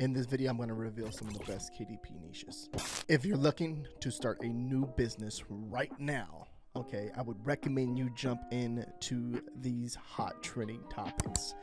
In this video, I'm going to reveal some of the best KDP niches. If you're looking to start a new business right now, okay, I would recommend you jump into these hot trending topics.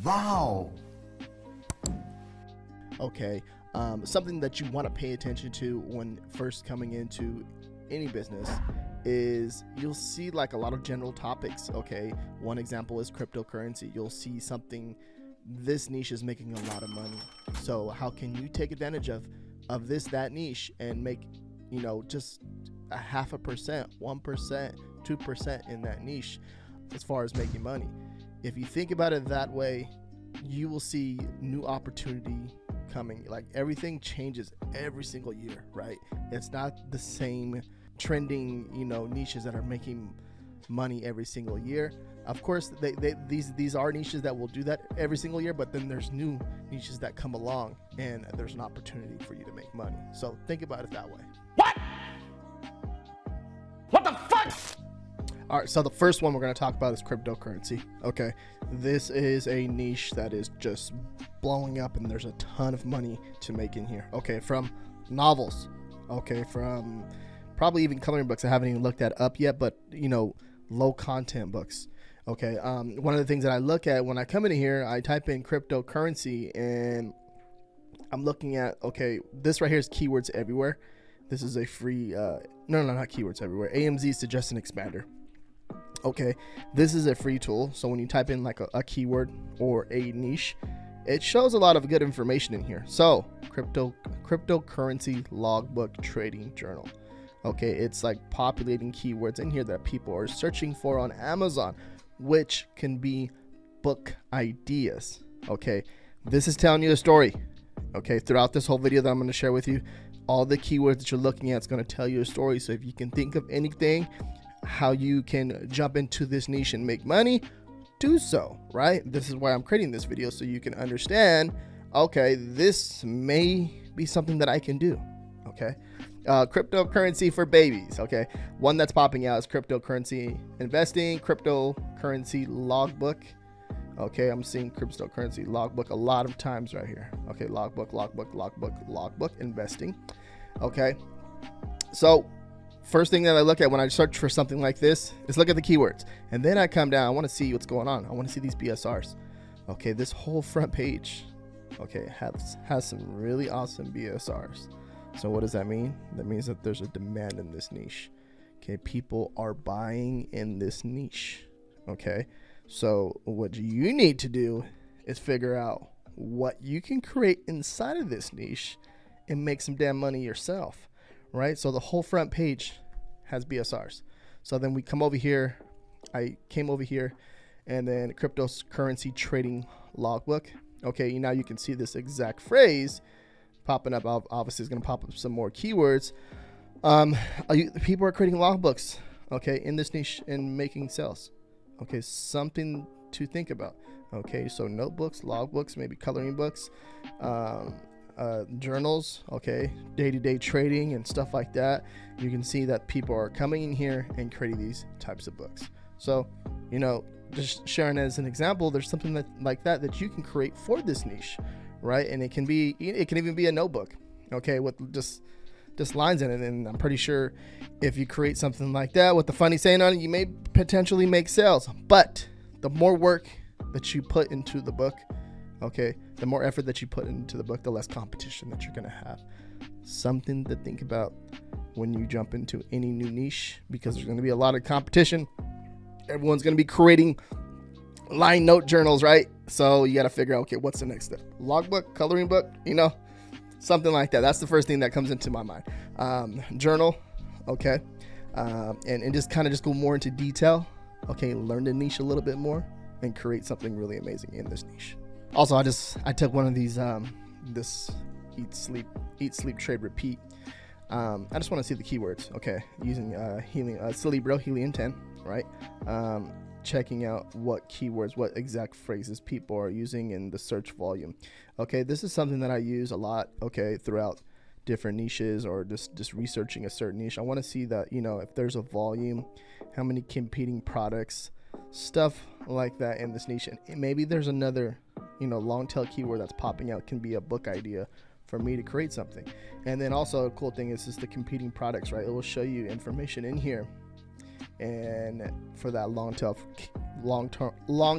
Wow. Okay, something that you want to pay attention to when first coming into any business is you'll see like a lot of general topics. Okay, one example is cryptocurrency. You'll see something, this niche is making a lot of money, so how can you take advantage of that niche and make, you know, just a 0.5%, 1%, 2% in that niche as far as making money? If you think about it that way, you will see new opportunity coming. Like, everything changes every single year, right? It's not the same trending, you know, niches that are making money every single year. Of course, these are niches that will do that every single year, but then there's new niches that come along and there's an opportunity for you to make money. So think about it that way. What the fuck? All right, so the first one we're going to talk about is cryptocurrency. Okay, this is a niche that is just blowing up and there's a ton of money to make in here. Okay, from novels, okay, from probably even coloring books. I haven't even looked that up yet, but you know, low content books. Okay, one of the things that I look at when I come in here, I type in cryptocurrency and I'm looking at, okay, this right here is keywords everywhere. This is a free, no, not keywords everywhere. AMZ suggestion expander. Okay, this is a free tool. So when you type in like a keyword or a niche, it shows a lot of good information in here. So cryptocurrency logbook trading journal. Okay, it's like populating keywords in here that people are searching for on Amazon, which can be book ideas. Okay, this is telling you a story. Okay, throughout this whole video that I'm going to share with you, all the keywords that you're looking at is going to tell you a story. So if you can think of anything, how you can jump into this niche and make money, do so, right? This is why I'm creating this video, so you can understand, okay, this may be something that I can do. Okay, cryptocurrency for babies. Okay, one that's popping out is cryptocurrency investing, cryptocurrency logbook. Okay, I'm seeing cryptocurrency logbook a lot of times right here. Okay, logbook investing. Okay, so first thing that I look at when I search for something like this is look at the keywords, and then I come down. I want to see what's going on. I want to see these BSRs. Okay, this whole front page, okay, has some really awesome BSRs. So what does that mean? That means that there's a demand in this niche. Okay, people are buying in this niche. Okay, so what you need to do is figure out what you can create inside of this niche and make some damn money yourself, right? So the whole front page has BSRs. So then we come over here. I came over here, and then cryptocurrency trading logbook. Okay, now you can see this exact phrase popping up. Obviously, it's going to pop up some more keywords. People are creating logbooks, okay, in this niche and making sales. Okay, something to think about. Okay, so notebooks, logbooks, maybe coloring books, journals, okay, day-to-day trading and stuff like that. You can see that people are coming in here and creating these types of books. So, you know, just sharing as an example, there's something like that you can create for this niche, right? And it can even be a notebook, okay, with just lines in it. And I'm pretty sure if you create something like that with the funny saying on it, you may potentially make sales. But the more work that you put into the book, okay, the more effort that you put into the book, the less competition that you're going to have. Something to think about when you jump into any new niche, because there's going to be a lot of competition. Everyone's going to be creating line note journals, right? So you got to figure out, okay, what's the next step? Logbook, coloring book, you know, something like that. That's the first thing that comes into my mind. Journal, okay, and just kind of just go more into detail. Okay, learn the niche a little bit more and create something really amazing in this niche. Also, I took one of these this eat sleep trade repeat. I just want to see the keywords. Okay, using Cerebro Helium 10, right? Checking out what keywords, what exact phrases people are using in the search volume. Okay, this is something that I use a lot, okay, throughout different niches, or just researching a certain niche. I want to see that, you know, if there's a volume, how many competing products, stuff like that in this niche. And maybe there's another, long tail keyword that's popping out can be a book idea for me to create something. And then also a cool thing is the competing products, right? It will show you information in here, and for that long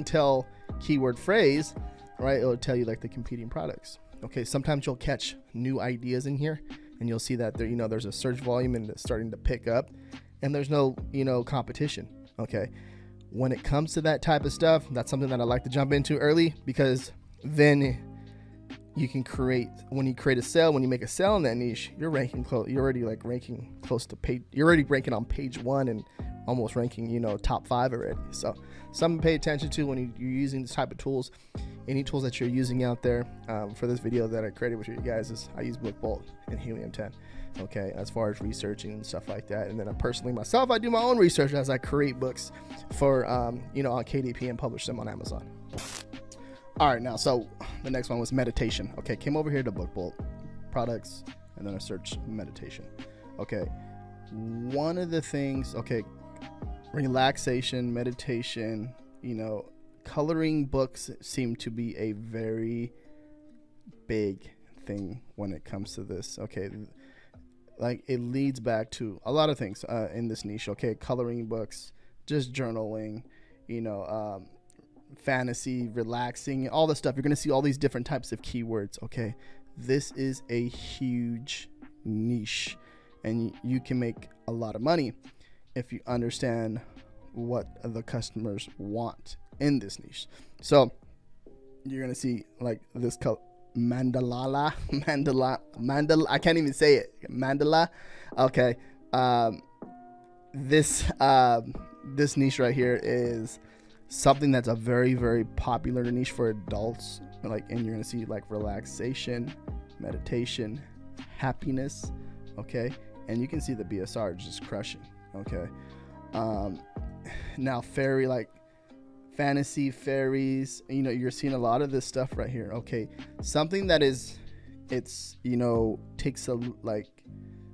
tail keyword phrase, right, it'll tell you like the competing products. Okay, sometimes you'll catch new ideas in here, and you'll see that there, there's a search volume and it's starting to pick up, and there's no, competition. Okay, when it comes to that type of stuff, that's something that I like to jump into early, because then you can create, when you create a sale, when you make a sale in that niche, you're ranking close. You're already like ranking close to page. You're already ranking on page 1 and almost ranking, top 5 already. So something to pay attention to when you're using this type of tools. Any tools that you're using out there. For this video that I created with you guys, is I use BookBolt and Helium 10. Okay, as far as researching and stuff like that. And then personally myself, I do my own research as I create books for on KDP and publish them on Amazon. All right, now, so the next one was meditation. Okay, came over here to BookBolt, products, and then I searched meditation. Okay, one of the things, okay, relaxation, meditation, coloring books seem to be a very big thing when it comes to this. Okay, like it leads back to a lot of things in this niche. Okay, coloring books, just journaling, fantasy, relaxing, all this stuff. You're going to see all these different types of keywords. Okay, this is a huge niche, and you can make a lot of money if you understand what the customers want in this niche. So you're going to see like this mandala, I can't even say it, mandala. Okay, this niche right here is something that's a very, very popular niche for adults. Like, and you're gonna see like relaxation, meditation, happiness. Okay, and you can see the BSR just crushing. Okay, now fairy, like fantasy, fairies, you're seeing a lot of this stuff right here. Okay, something that is, it's takes a, like,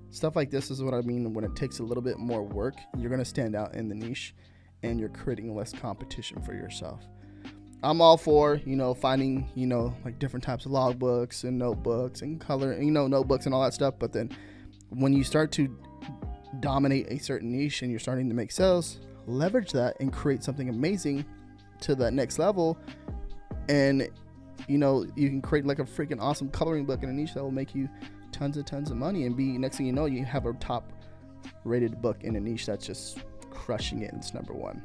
stuff like this is what I mean when it takes a little bit more work. You're gonna stand out in the niche, and you're creating less competition for yourself. I'm all for, finding, like different types of logbooks and notebooks and color, notebooks and all that stuff. But then when you start to dominate a certain niche and you're starting to make sales, leverage that and create something amazing to that next level. And, you can create like a freaking awesome coloring book in a niche that will make you tons of money, and next thing you know, you have a top rated book in a niche that's just crushing it, and it's number 1.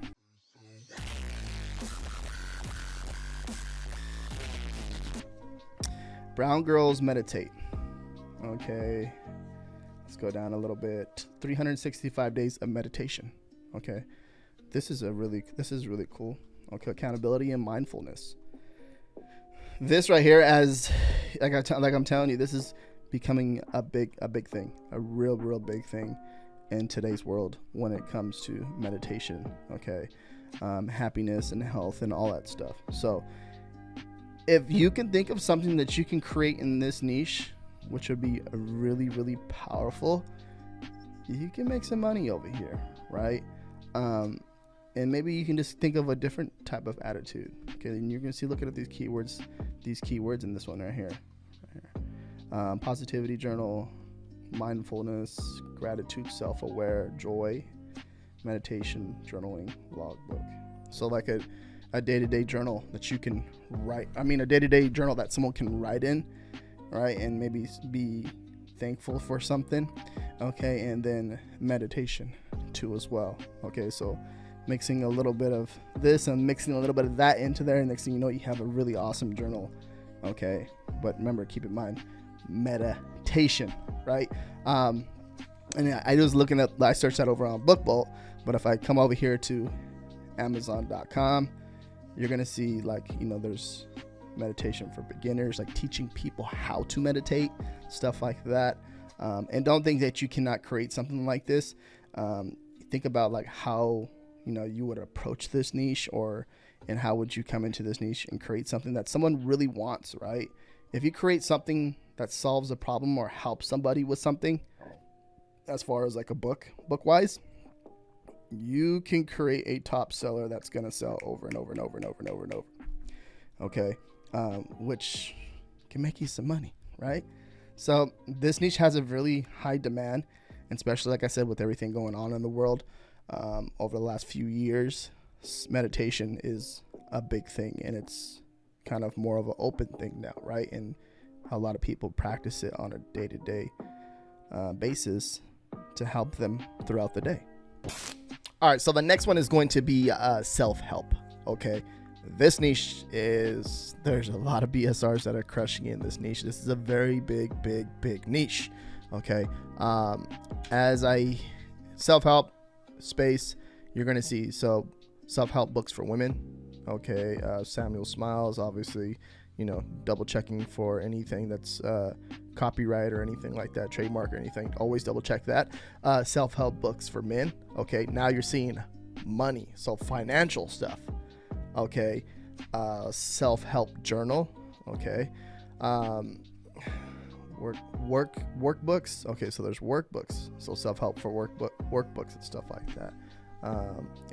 Brown girls meditate. Okay, let's go down a little bit. 365 days of meditation. Okay, this is really cool. Okay, accountability and mindfulness. This right here, as like I'm telling you, this is becoming a big thing, a real big thing in today's world when it comes to meditation. Okay, happiness and health and all that stuff. So if you can think of something that you can create in this niche, which would be really powerful, you can make some money over here, right? And maybe you can just think of a different type of attitude. Okay, and you're gonna see, look at these keywords in this one right here. Positivity journal, mindfulness, gratitude, self-aware, joy, meditation, journaling, logbook. So like a day-to-day journal that you can write. I mean, a day-to-day journal that someone can write in, right? And maybe be thankful for something. Okay, and then meditation too as well. Okay, so mixing a little bit of this and mixing a little bit of that into there, and next thing you know, you have a really awesome journal. Okay, but remember, keep in mind, meditation, right? And I was looking at, I searched that over on BookBolt, but if I come over here to Amazon.com, you're gonna see like, there's meditation for beginners, like teaching people how to meditate, stuff like that. And don't think that you cannot create something like this. Think about like how you would approach this niche, and how would you come into this niche and create something that someone really wants, right? If you create something that solves a problem or helps somebody with something, as far as like a book wise, you can create a top seller that's going to sell over and over and over and over and over and over. Okay. which can make you some money, right? So this niche has a really high demand, and especially, like I said, with everything going on in the world over the last few years, meditation is a big thing, and it's kind of more of an open thing now, right? And a lot of people practice it on a day-to-day basis to help them throughout the day. All right, so the next one is going to be self-help. Okay, this niche there's a lot of BSRs that are crushing in this niche. This is a very big niche. Okay, self-help space, you're going to see self-help books for women. Okay, Samuel Smiles, obviously, double checking for anything that's copyright or anything like that, trademark or anything. Always double check that. Self-help books for men. Okay, now you're seeing money, so financial stuff. Okay, self-help journal. Okay, workbooks. Okay, so there's workbooks, so self-help for workbooks and stuff like that.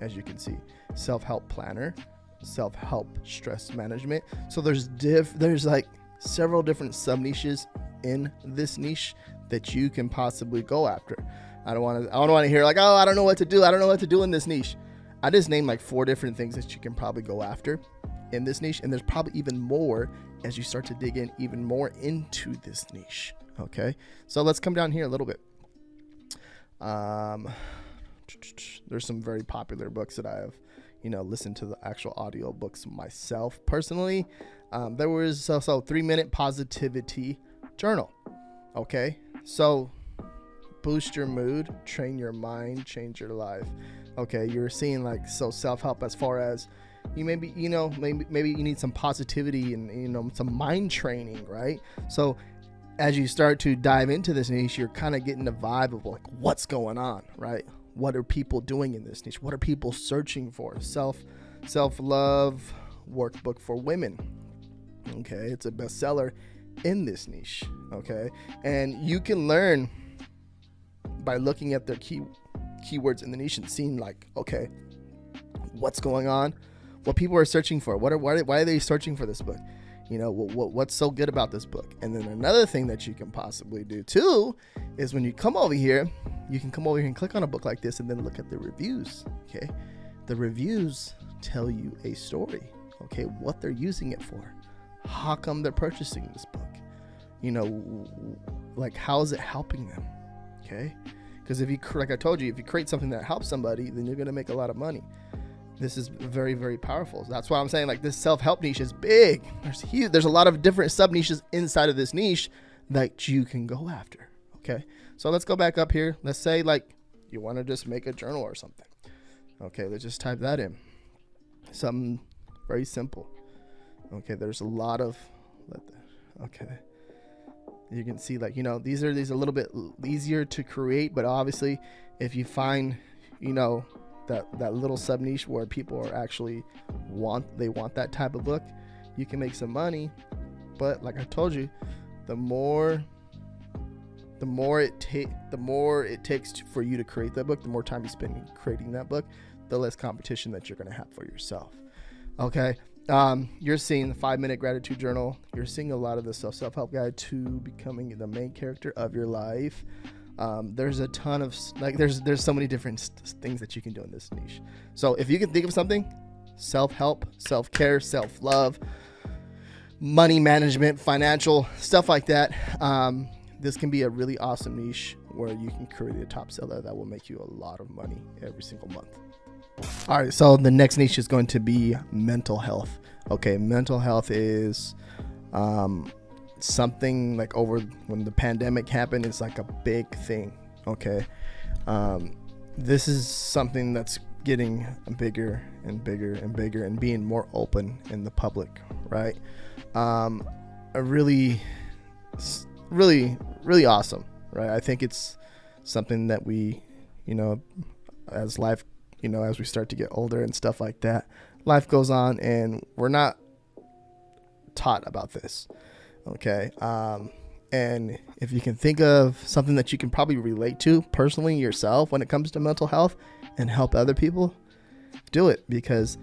As you can see, self-help planner, self-help stress management. So there's like several different sub niches in this niche that you can possibly go after. I don't want to hear like, oh, I don't know what to do. I don't know what to do in this niche. I just named like 4 different things that you can probably go after in this niche, and there's probably even more as you start to dig in even more into this niche. Okay, so let's come down here a little bit. There's some very popular books that I have, listened to the actual audio books myself personally. There was also 3-minute positivity journal. Okay, so boost your mood, train your mind, change your life. Okay, you're seeing like, so self-help as far as maybe you need some positivity and some mind training, right? So as you start to dive into this niche, you're kind of getting the vibe of like what's going on, right? What are people doing in this niche? What are people searching for? Self-love workbook for women. Okay, it's a bestseller in this niche. Okay, and you can learn by looking at their keywords in the niche and seeing like, okay, what's going on, what people are searching for, why are they searching for this book? What's so good about this book? And then another thing that you can possibly do too is when you come over here, you can come over here and click on a book like this and then look at the reviews. Okay, the reviews tell you a story. Okay, what they're using it for, how come they're purchasing this book, like how is it helping them? Okay, because like I told you, if you create something that helps somebody, then you're going to make a lot of money. This is very, very powerful. That's why I'm saying like this self-help niche is big. There's a lot of different sub niches inside of this niche that you can go after. Okay, so let's go back up here. Let's say like you want to just make a journal or something. Okay, let's just type that in. Something very simple. Okay, there's a lot of, okay. You can see like, these are a little bit easier to create, but obviously if you find, that little sub niche where people are actually want that type of book, you can make some money. But like I told you, the more it takes for you to create that book, the more time you spend creating that book, the less competition that you're going to have for yourself. Okay. You're seeing the 5-minute gratitude journal. You're seeing a lot of the self-help guide to becoming the main character of your life. There's a ton of there's so many different things that you can do in this niche. So if you can think of something, self-help, self-care, self-love, money management, financial stuff like that, this can be a really awesome niche where you can create a top seller that will make you a lot of money every single month. All right, so the next niche is going to be mental health. Okay, mental health is something like over when the pandemic happened, it's like a big thing. Okay, this is something that's getting bigger and bigger and bigger and being more open in the public, right? Really awesome, right? I think it's something that we, as life, as we start to get older and stuff like that, life goes on and we're not taught about this. Okay. And if you can think of something that you can probably relate to personally yourself when it comes to mental health and help other people, do it, because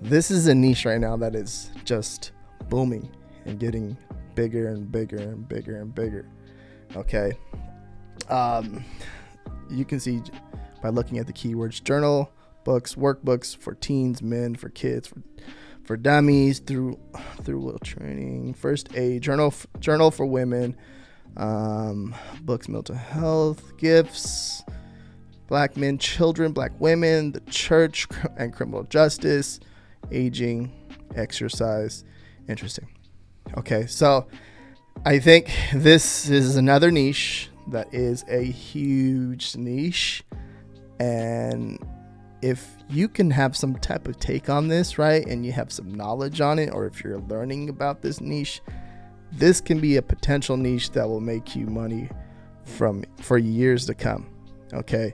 this is a niche right now that is just booming and getting bigger and bigger and bigger and bigger. Okay. You can see by looking at the keywords: journal, books, workbooks for teens, men, for kids, for dummies, through will training, first aid, journal for women, books, mental health, gifts, black men, children, black women, the church and criminal justice, aging, exercise. Interesting. Okay, so I think this is another niche that is a huge niche, and if you can have some type of take on this, right, and you have some knowledge on it, or if you're learning about this niche, this can be a potential niche that will make you money for years to come. Okay,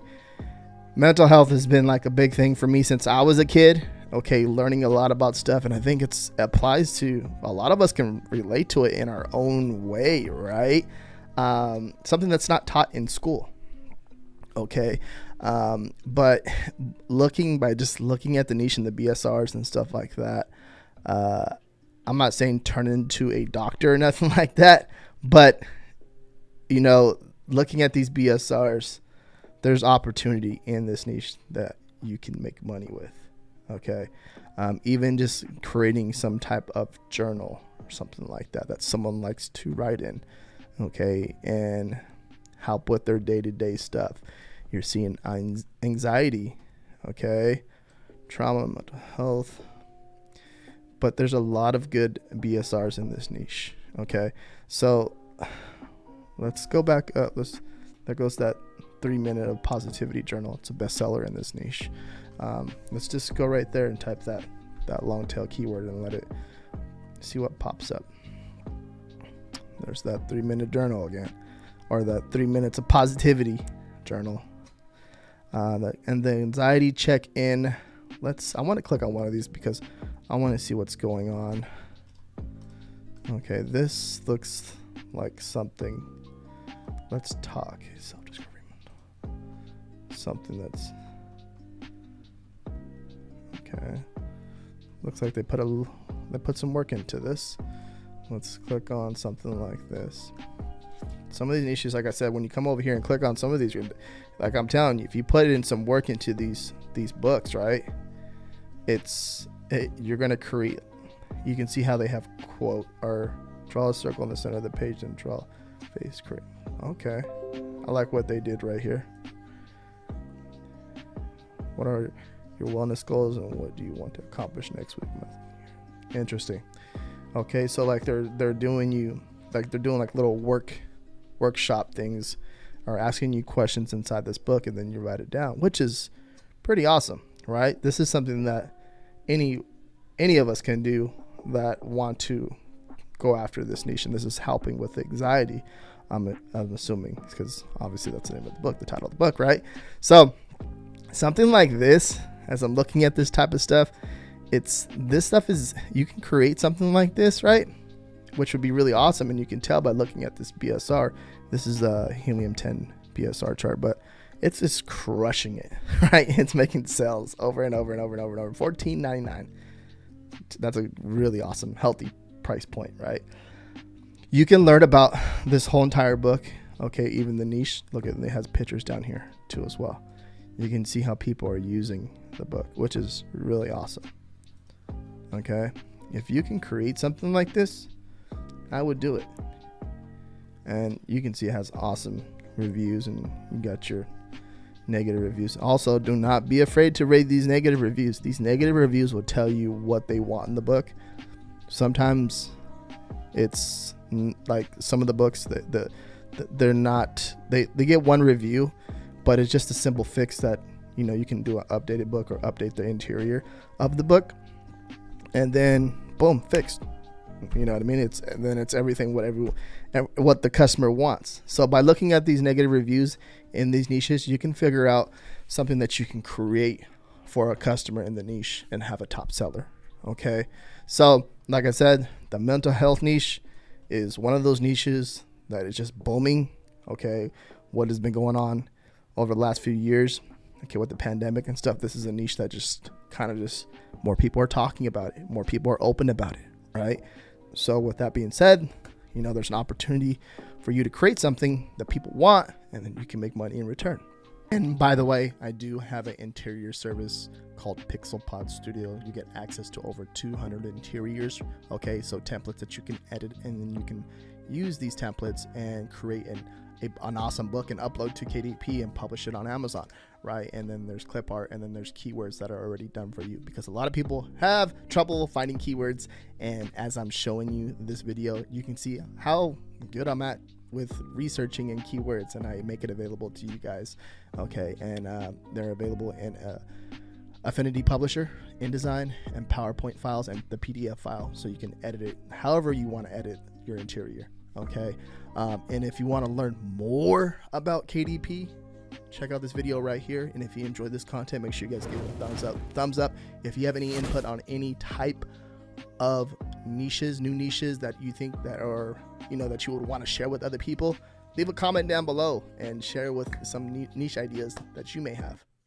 mental health has been like a big thing for me since I was a kid. Okay, learning a lot about stuff, and I think it applies to a lot of us, can relate to it in our own way, right? Something that's not taught in school. Okay, but looking at the niche and the BSRs and stuff like that, I'm not saying turn into a doctor or nothing like that, but looking at these BSRs, there's opportunity in this niche that you can make money with. Okay, even just creating some type of journal or something like that someone likes to write in, okay, and help with their day-to-day stuff. You're seeing anxiety, okay, trauma, mental health, but there's a lot of good BSRs in this niche. Okay, so let's go back up. There goes that 3-minute of positivity journal. It's a bestseller in this niche. Let's just go right there and type that long tail keyword and let it see what pops up. There's that 3-minute journal again, or that 3 minutes of positivity journal. And the anxiety check-in. I want to click on one of these because I want to see what's going on. Okay, this looks like something. Let's talk. Self-discovery. Something that's okay. Looks like they put some work into this. Let's click on something like this. Some of these niches, like I said, when you come over here and click on some of these, like I'm telling you, if you put in some work into these books, right, you're gonna create. You can see how they have quote or draw a circle in the center of the page and draw face create. Okay, I like what they did right here. What are your wellness goals and what do you want to accomplish next week? Interesting. Okay, so like they're doing like little workshop things, or asking you questions inside this book, and then you write it down, which is pretty awesome, right? This is something that any of us can do that want to go after this niche, and this is helping with anxiety. I'm assuming, because obviously that's the name of the book, the title of the book, right? So something like this, as I'm looking at this type of stuff, you can create something like this, right? Which would be really awesome. And you can tell by looking at this BSR, this is a helium-10 BSR chart, but it's just crushing it, right? It's making sales over and over and over and over and over. $14.99. That's a really awesome, healthy price point, right? You can learn about this whole entire book. Okay, even the niche. Look at it has pictures down here too as well. You can see how people are using the book, which is really awesome. Okay, if you can create something like this, I would do it. And you can see it has awesome reviews, and you got your negative reviews. Also, do not be afraid to read these negative reviews. These negative reviews will tell you what they want in the book. Sometimes it's like some of the books that they're not, they get one review, but it's just a simple fix that you can do an updated book or update the interior of the book, and then boom, fixed. You know what I mean? It's everything what the customer wants. So by looking at these negative reviews in these niches, you can figure out something that you can create for a customer in the niche and have a top seller. Okay, so like I said, the mental health niche is one of those niches that is just booming. Okay, what has been going on over the last few years, okay, with the pandemic and stuff, this is a niche that just more people are talking about it, more people are open about it, right? So with that being said, you know, there's an opportunity for you to create something that people want, and then you can make money in return. And by the way, I do have an interior service called Pixelpod Studio. You get access to over 200 interiors. Okay, so templates that you can edit, and then you can use these templates and create an awesome book and upload to KDP and publish it on Amazon, right? And then there's clip art, and then there's keywords that are already done for you, because a lot of people have trouble finding keywords. And as I'm showing you this video, you can see how good I'm at with researching and keywords, and I make it available to you guys. Okay, and they're available in Affinity Publisher, InDesign, and PowerPoint files, and the PDF file, so you can edit it however you want to edit your interior. Okay, and if you want to learn more about KDP, check out this video right here. And if you enjoyed this content, make sure you guys give it a thumbs up. If you have any input on any type of niches, new niches that you think that are, you know, that you would want to share with other people, leave a comment down below and share with some niche ideas that you may have.